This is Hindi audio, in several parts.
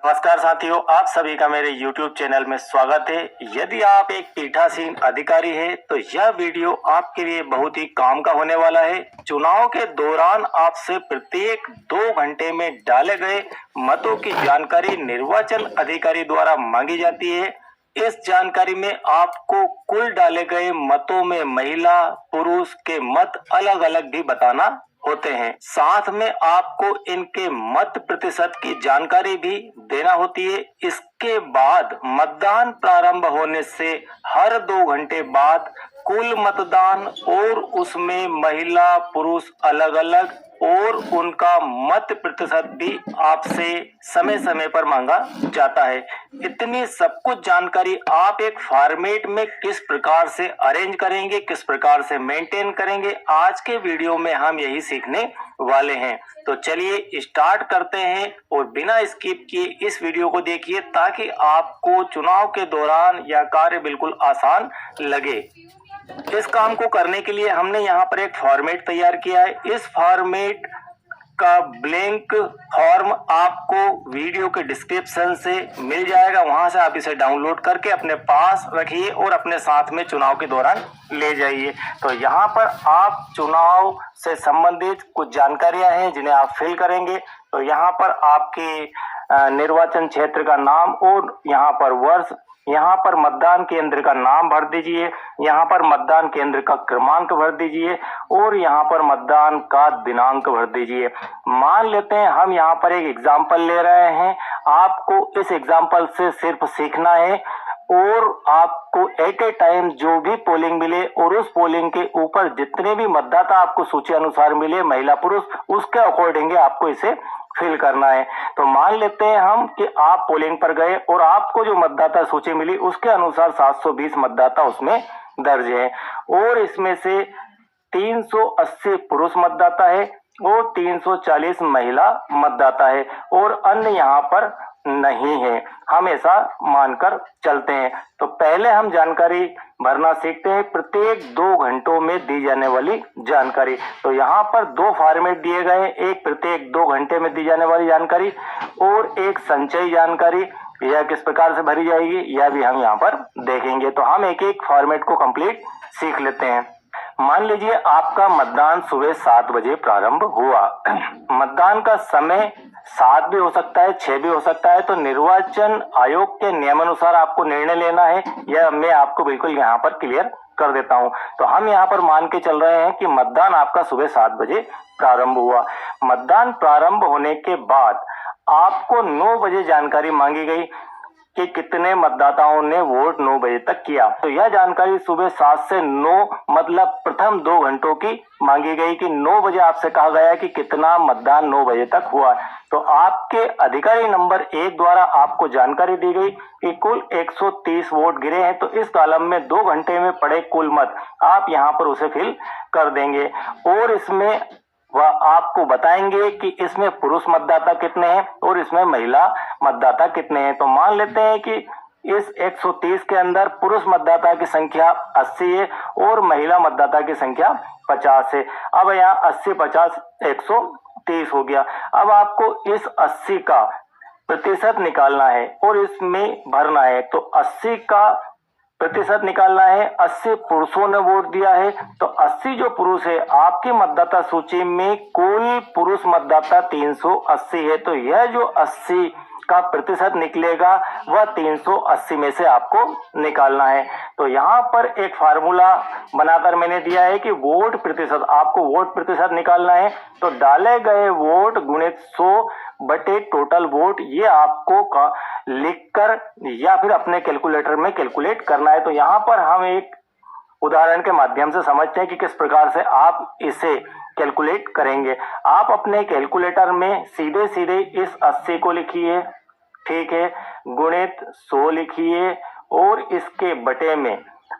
नमस्कार साथियों, आप सभी का मेरे YouTube चैनल में स्वागत है। यदि आप एक पीठासीन अधिकारी हैं तो यह वीडियो आपके लिए बहुत ही काम का होने वाला है। चुनाव के दौरान आपसे प्रत्येक 2 घंटे में डाले गए मतों की जानकारी निर्वाचन अधिकारी द्वारा मांगी जाती है। इस जानकारी में आपको कुल डाले गए मतों में महिला पुरुष के मत अलग अलग भी बताना होते हैं। साथ में आपको इनके मत प्रतिशत की जानकारी भी देना होती है। इसके बाद मतदान प्रारंभ होने से हर 2 घंटे बाद कुल मतदान और उसमें महिला पुरुष अलग अलग और उनका मत प्रतिशत भी आपसे समय समय पर मांगा जाता है। इतनी सब कुछ जानकारी आप एक फॉर्मेट में किस प्रकार से अरेंज करेंगे, किस प्रकार से मेंटेन करेंगे, आज के वीडियो में हम यही सीखने वाले हैं। तो चलिए स्टार्ट करते हैं और बिना स्किप किए इस वीडियो को देखिए ताकि आपको चुनाव के दौरान यह कार्य बिल्कुल आसान लगे। इस काम को करने के लिए हमने यहाँ पर एक फॉर्मेट तैयार किया है। इस फॉर्मेट का ब्लैंक फॉर्म आपको वीडियो के डिस्क्रिप्शन से मिल जाएगा। वहां से आप इसे डाउनलोड करके अपने पास रखिए और अपने साथ में चुनाव के दौरान ले जाइए। तो यहाँ पर आप चुनाव से संबंधित कुछ जानकारियां हैं जिन्हें आप फिल करेंगे। तो यहाँ पर आपके निर्वाचन क्षेत्र का नाम और यहाँ पर वर्ष, यहाँ पर मतदान केंद्र का नाम भर दीजिए, यहाँ पर मतदान केंद्र का क्रमांक भर दीजिए और यहाँ पर मतदान का दिनांक भर दीजिए। मान लेते हैं हम यहाँ पर एक एग्जाम्पल ले रहे हैं। आपको इस एग्जाम्पल से सिर्फ सीखना है और आपको एट ए टाइम जो भी पोलिंग मिले और उस पोलिंग के ऊपर जितने भी मतदाता आपको सूची अनुसार मिले महिला पुरुष, उसके अकॉर्डिंग आपको इसे फिल करना है। तो मान लेते हैं हम कि आप पोलिंग पर गए और आपको जो मतदाता सूची मिली उसके अनुसार 720 मतदाता उसमें दर्ज है और इसमें से 380 पुरुष मतदाता है और 340 महिला मतदाता है और अन्य यहाँ पर नहीं है, हम ऐसा मानकर चलते हैं। तो पहले हम जानकारी भरना सीखते हैं, प्रत्येक 2 घंटों में दी जाने वाली जानकारी। तो यहाँ पर 2 फॉर्मेट दिए गए हैं, एक प्रत्येक 2 घंटे में दी जाने वाली जानकारी और एक संचयी जानकारी। यह किस प्रकार से भरी जाएगी यह भी हम यहाँ पर देखेंगे। तो हम एक एक फॉर्मेट को कंप्लीट सीख लेते हैं। मान लीजिए आपका मतदान सुबह 7 बजे प्रारंभ हुआ। मतदान का समय 7 भी हो सकता है, 6 भी हो सकता है। तो निर्वाचन आयोग के नियमानुसार आपको निर्णय लेना है, यह मैं आपको बिल्कुल यहाँ पर क्लियर कर देता हूँ। तो हम यहाँ पर मान के चल रहे हैं कि मतदान आपका सुबह 7 बजे प्रारंभ हुआ। मतदान प्रारंभ होने के बाद आपको 9 बजे जानकारी मांगी गई कि कितने मतदाताओं ने वोट 9 बजे तक किया। तो यह जानकारी सुबह 7 से 9 मतलब प्रथम 2 घंटों की मांगी गई कि 9 बजे आपसे कहा गया कि कितना मतदान 9 बजे तक हुआ। तो आपके अधिकारी नंबर 1 द्वारा आपको जानकारी दी गई कि कुल 130 वोट गिरे हैं। तो इस कॉलम में 2 घंटे में पड़े कुल मत आप यहाँ पर उसे फिल कर देंगे और इसमें वह आपको बताएंगे कि इसमें पुरुष मतदाता कितने हैं और इसमें महिला मतदाता कितने हैं। तो मान लेते हैं कि इस 130 के अंदर पुरुष मतदाता की संख्या 80 है और महिला मतदाता की संख्या 50 है। अब यहाँ 80 50 130 हो गया। अब आपको इस 80 का प्रतिशत निकालना है और इसमें भरना है। तो 80 का प्रतिशत निकालना है। 80 पुरुषों ने वोट दिया है तो 80 जो पुरुष है आपकी मतदाता सूची में कुल पुरुष मतदाता 380 है। तो यह जो 80 का प्रतिशत निकलेगा वह 380 में से आपको निकालना है। तो यहाँ पर एक फार्मूला बनाकर मैंने दिया है कि वोट प्रतिशत, आपको वोट प्रतिशत निकालना है। तो डाले गए वोट गुणित 100 बटे टोटल वोट, ये आपको लिखकर या फिर अपने कैलकुलेटर में कैलकुलेट करना है। तो यहाँ पर हम एक उदाहरण के माध्यम से समझते हैं कि किस प्रकार से आप इसे कैलकुलेट करेंगे। आप अपने कैलकुलेटर में सीधे सीधे इस 80 को लिखिए, ठीक है, गुणित 100 लिखिए और इसके बटे में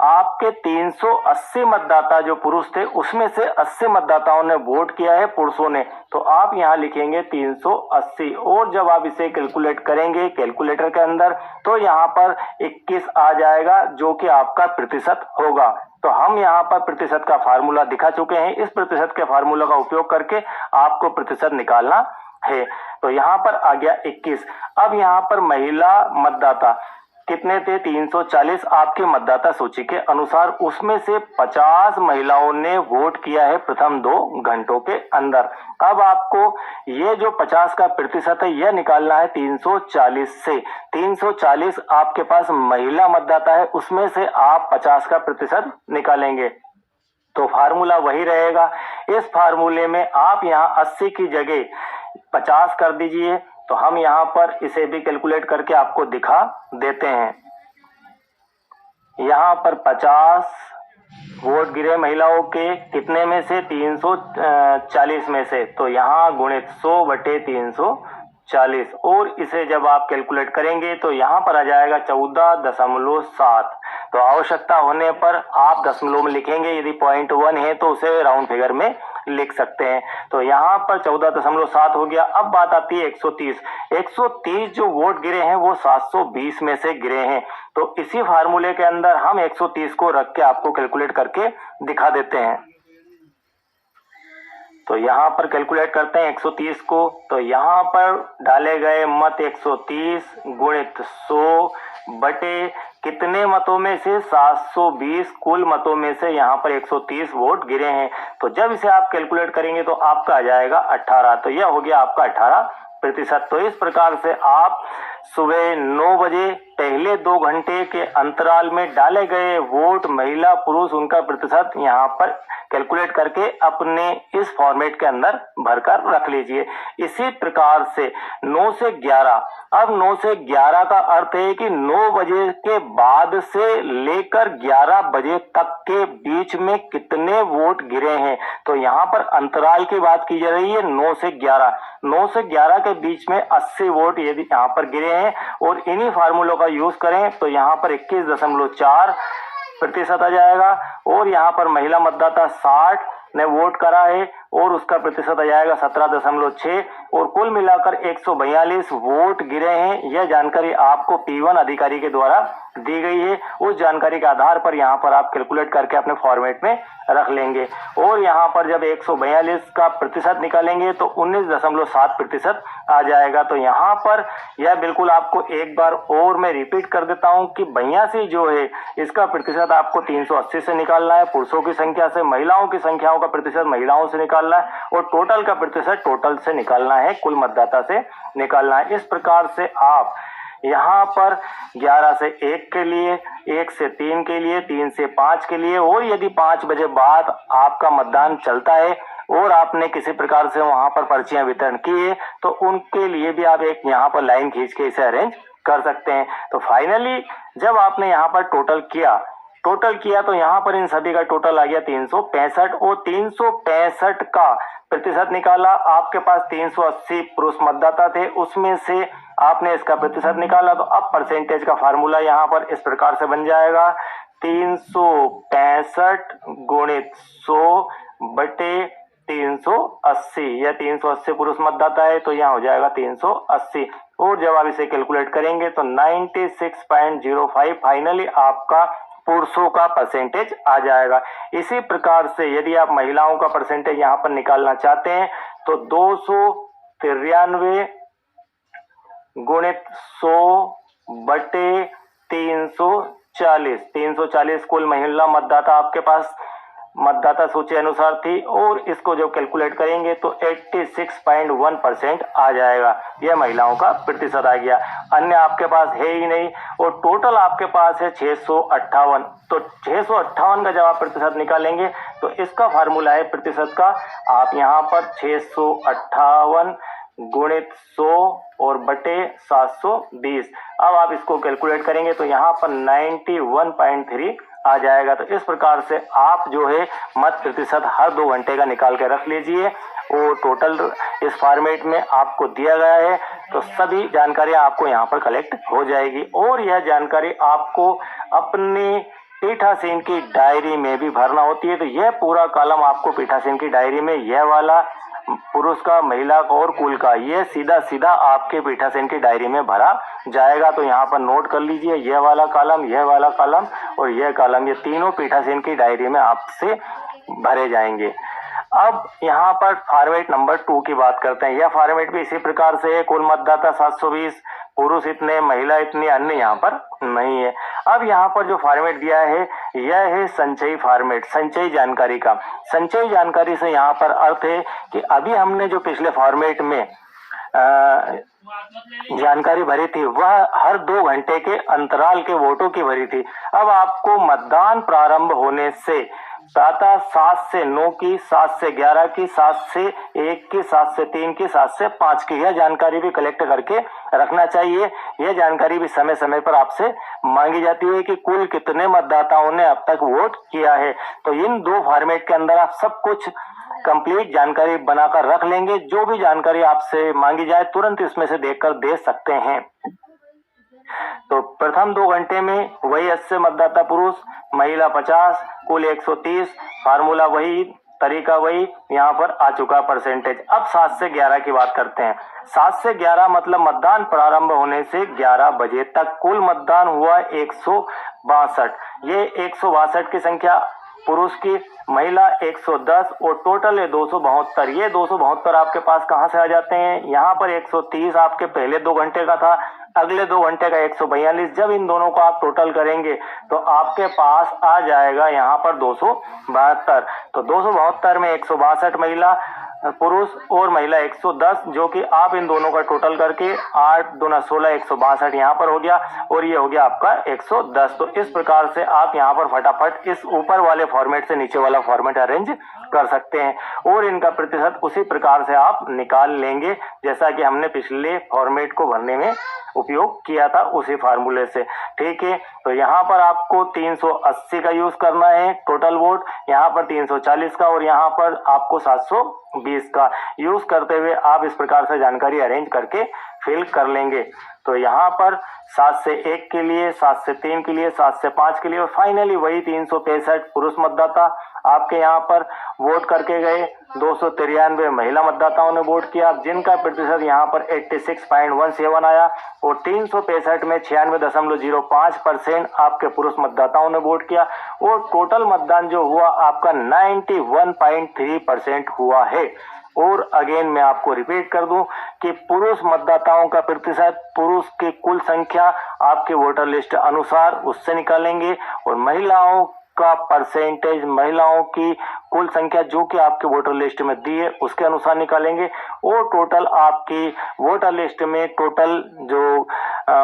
आपके 380 मतदाता जो पुरुष थे उसमें से 80 मतदाताओं ने वोट किया है पुरुषों ने। तो आप यहाँ लिखेंगे 380 और जब आप इसे कैलकुलेट करेंगे कैलकुलेटर के अंदर तो यहाँ पर 21 आ जाएगा जो कि आपका प्रतिशत होगा। तो हम यहाँ पर प्रतिशत का फार्मूला दिखा चुके हैं। इस प्रतिशत के फार्मूला का उपयोग करके आपको प्रतिशत निकालना है। तो यहाँ पर आ गया 21। अब यहाँ पर महिला मतदाता कितने थे? 340 आपके मतदाता सूची के अनुसार। उसमें से 50 महिलाओं ने वोट किया है प्रथम 2 घंटों के अंदर। अब आपको ये जो 50 का प्रतिशत है यह निकालना है 340 से। 340 आपके पास महिला मतदाता है, उसमें से आप 50 का प्रतिशत निकालेंगे तो फार्मूला वही रहेगा। इस फार्मूले में आप यहाँ 80 की जगह 50 कर दीजिए। तो हम यहाँ पर इसे भी कैलकुलेट करके आपको दिखा देते हैं। यहाँ पर 50 वोट गिरे महिलाओं के, कितने में से? 340 में से। तो यहाँ गुणित 100 बटे 340, और इसे जब आप कैलकुलेट करेंगे तो यहाँ पर आ जाएगा 14.7। तो आवश्यकता होने पर आप दशमलव में लिखेंगे, यदि 0.1 है तो उसे राउंड फिगर में लिख सकते हैं। तो यहाँ पर 14.7 हो गया। अब बात आती है 130। 130 जो वोट गिरे हैं वो 720 में से गिरे हैं। तो इसी फार्मूले के अंदर हम 130 को रख के आपको कैलकुलेट करके दिखा देते हैं। तो यहाँ पर कैलकुलेट करते हैं 130 को। तो यहाँ पर डाले गए मत 130 गुणित 100 बटे कितने मतों में से? 720 कुल मतों में से यहाँ पर 130 वोट गिरे हैं। तो जब इसे आप कैलकुलेट करेंगे तो आपका आ जाएगा 18। तो यह हो गया आपका 18%। तो इस प्रकार से आप सुबह 9 बजे पहले 2 घंटे के अंतराल में डाले गए वोट महिला पुरुष उनका प्रतिशत यहाँ पर कैलकुलेट करके अपने इस फॉर्मेट के अंदर भरकर रख लीजिए। इसी प्रकार से 9 से 11। अब 9 से 11 का अर्थ है कि 9 बजे के बाद से लेकर 11 बजे तक के बीच में कितने वोट गिरे हैं। तो यहाँ पर अंतराल की बात की जा रही है 9 से 11। 9 से 11 के बीच में 80 वोट यदि यहाँ पर गिरे हैं और इन्हीं फार्मूलों का यूज करें तो यहाँ पर 21.4% आ जाएगा। और यहाँ पर महिला मतदाता 60 ने वोट करा है और उसका प्रतिशत आ जाएगा 17.6। और कुल मिलाकर 142 वोट गिरे हैं। यह जानकारी आपको P1 अधिकारी के द्वारा दी गई है। उस जानकारी के आधार पर यहाँ पर आप कैलकुलेट करके अपने फॉर्मेट में रख लेंगे। और यहाँ पर जब 142 का प्रतिशत निकालेंगे तो 19.7% आ जाएगा। तो यहाँ पर यह बिल्कुल आपको एक बार और मैं रिपीट कर देता हूँ कि 82 जो है इसका प्रतिशत आपको 380 से निकालना है पुरुषों की संख्या से, महिलाओं की संख्याओं का प्रतिशत महिलाओं से निकालना है और टोटल का प्रतिशत टोटल से निकालना है, कुल मतदाता से निकालना है। इस प्रकार से आप यहाँ पर 11 से 1 के लिए, 1 से 3 के लिए, 3 से 5 के लिए, और यदि 5 बजे बाद आपका मतदान चलता है और आपने किसी प्रकार से वहां पर पर्चियां वितरण की है तो उनके लिए भी आप एक यहाँ पर लाइन खींच के इसे अरेंज कर सकते हैं। तो फाइनली जब आपने यहाँ पर टोटल किया तो यहाँ पर इन सभी का टोटल आ गया 365 और 365 का प्रतिशत निकाला। आपके पास 380 पुरुष मतदाता थे, उसमें से आपने इसका प्रतिशत निकाला। तो अब परसेंटेज का फार्मूला यहाँ पर इस प्रकार से बन जाएगा 365 गुणित 100 बटे 380। या 380 पुरुष मतदाता है तो यहाँ हो जाएगा 380। और जब आप इसे कैलकुलेट करेंगे तो 96.05 फाइनली आपका पुरुषों का परसेंटेज आ जाएगा। इसी प्रकार से यदि आप महिलाओं का परसेंटेज यहाँ पर निकालना चाहते हैं तो 293 गुणित 100 बटे 340 कुल महिला मतदाता आपके पास मतदाता सूची अनुसार थी। और इसको जब कैलकुलेट करेंगे तो 86.1% आ जाएगा। यह महिलाओं का प्रतिशत आ गया, अन्य आपके पास है ही नहीं। और टोटल आपके पास है 658। तो 658 का जब आप प्रतिशत निकालेंगे तो इसका फार्मूला है प्रतिशत का, आप यहाँ पर 658 गुणित 100 और बटे 720। अब आप इसको कैलकुलेट करेंगे तो यहाँ पर 91.3 आ जाएगा। तो इस प्रकार से आप जो है मत प्रतिशत हर 2 घंटे का निकाल के रख लीजिए और टोटल इस फॉर्मेट में आपको दिया गया है। तो सभी जानकारियां आपको यहाँ पर कलेक्ट हो जाएगी और यह जानकारी आपको अपने पीठासीन की डायरी में भी भरना होती है। तो यह पूरा कॉलम आपको पीठासीन की डायरी में, यह वाला पुरुष का, महिला का और कुल का, ये सीधा आपके पीठासीन की डायरी में भरा जाएगा। तो यहाँ पर नोट कर लीजिए, यह वाला कॉलम, यह वाला कॉलम और यह कॉलम, ये तीनों पीठासीन की डायरी में आपसे भरे जाएंगे। अब यहाँ पर फॉर्मेट नंबर 2 की बात करते हैं। यह फॉर्मेट भी इसी प्रकार से है, कुल मतदाता 720, पुरुष इतने, महिला इतनी, अन्य यहाँ पर नहीं है। अब यहाँ पर जो फॉर्मेट दिया है यह है संचयी फॉर्मेट, संचयी जानकारी का। संचयी जानकारी से यहाँ पर अर्थ है कि अभी हमने जो पिछले फॉर्मेट में जानकारी भरी थी वह हर 2 घंटे के अंतराल के वोटों की भरी थी। अब आपको मतदान प्रारंभ होने से प्रातः 7 से 9 की, 7 से 11 की, 7 से 1 की, 7 से 3 की, 7 से 5 की यह जानकारी भी कलेक्ट करके रखना चाहिए। यह जानकारी भी समय समय पर आपसे मांगी जाती है कि कुल कितने मतदाताओं ने अब तक वोट किया है। तो इन 2 फॉर्मेट के अंदर आप सब कुछ कंप्लीट जानकारी बनाकर रख लेंगे। जो भी जानकारी आपसे मांगी जाए तुरंत इसमें से देखकर दे सकते हैं। तो प्रथम 2 घंटे में वही 80 मतदाता पुरुष, महिला 50, कुल 130, फार्मूला वही, तरीका वही, यहाँ पर आ चुका परसेंटेज। अब 7 से 11 की बात करते हैं। 7 से 11 मतलब मतदान प्रारंभ होने से 11 बजे तक कुल मतदान हुआ 162। ये 162 की संख्या पुरुष की, महिला 110 और टोटल है 272। ये 272 आपके पास कहां से आ जाते हैं? यहाँ पर 130 आपके पहले 2 घंटे का था, अगले 2 घंटे का 142। जब इन दोनों को आप टोटल करेंगे तो आपके पास आ जाएगा यहाँ पर 272। तो 272 में 162 महिला पुरुष और महिला 110, जो कि आप इन दोनों का टोटल करके 8 दूना 16, 162 यहाँ पर हो गया और ये हो गया आपका 110। तो इस प्रकार से आप यहाँ पर फटाफट इस ऊपर वाले फॉर्मेट से नीचे वाला फॉर्मेट अरेंज कर सकते हैं और इनका प्रतिशत उसी प्रकार से आप निकाल लेंगे जैसा कि हमने पिछले फॉर्मेट को भरने में उपयोग किया था उसी फार्मूले से। ठीक है, तो यहाँ पर आपको 380 का यूज करना है टोटल वोट, यहाँ पर 340 का और यहाँ पर आपको 720 का यूज करते हुए आप इस प्रकार से जानकारी अरेंज करके फिल कर लेंगे। तो यहाँ पर 7 से 1 के लिए, 7 से 3 के लिए, 7 से 5 के लिए और फाइनली वही 365 पुरुष मतदाता आपके यहाँ पर वोट करके गए। 293 महिला मतदाताओं ने वोट किया, जिनका प्रतिशत यहाँ पर 86.17 आया और 365 में 96.05% आपके पुरुष मतदाताओं ने वोट किया और टोटल मतदान जो हुआ आपका 91.3% हुआ है। और अगेन मैं आपको रिपीट कर दूं कि पुरुष मतदाताओं का प्रतिशत, पुरुष की कुल संख्या आपके वोटर लिस्ट अनुसार उससे निकालेंगे और महिलाओं का परसेंटेज, महिलाओं की कुल संख्या जो कि आपके वोटर लिस्ट में दी है उसके अनुसार निकालेंगे और टोटल आपकी वोटर लिस्ट में टोटल जो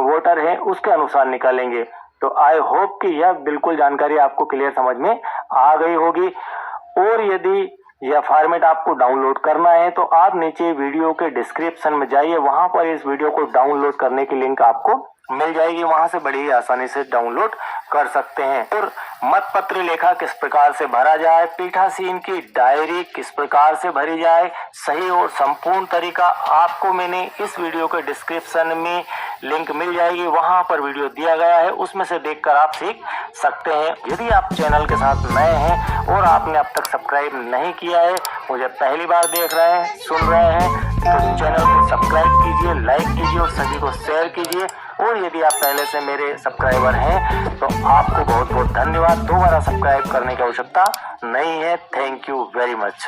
वोटर है उसके अनुसार निकालेंगे। तो आई होप कि यह बिल्कुल जानकारी आपको क्लियर समझ में आ गई होगी। और यदि यह फॉर्मेट आपको डाउनलोड करना है तो आप नीचे वीडियो के डिस्क्रिप्शन में जाइए, वहां पर इस वीडियो को डाउनलोड करने की लिंक आपको मिल जाएगी, वहां से बड़ी ही आसानी से डाउनलोड कर सकते हैं। और मतपत्र लेखा किस प्रकार से भरा जाए, पीठासीन की डायरी किस प्रकार से भरी जाए, सही और संपूर्ण तरीका आपको मैंने इस वीडियो के डिस्क्रिप्शन में लिंक मिल जाएगी, वहां पर वीडियो दिया गया है, उसमें से देखकर आप सीख सकते हैं। यदि आप चैनल के साथ नए हैं और आपने अब तक सब्सक्राइब नहीं किया है, मुझे पहली बार देख रहे हैं, सुन रहे हैं, तो चैनल को सब्सक्राइब कीजिए, लाइक कीजिए और सभी को शेयर कीजिए। और यदि आप पहले से मेरे सब्सक्राइबर हैं तो आपको बहुत बहुत धन्यवाद। दोबारा सब्सक्राइब करने की आवश्यकता नहीं है। Thank you very much.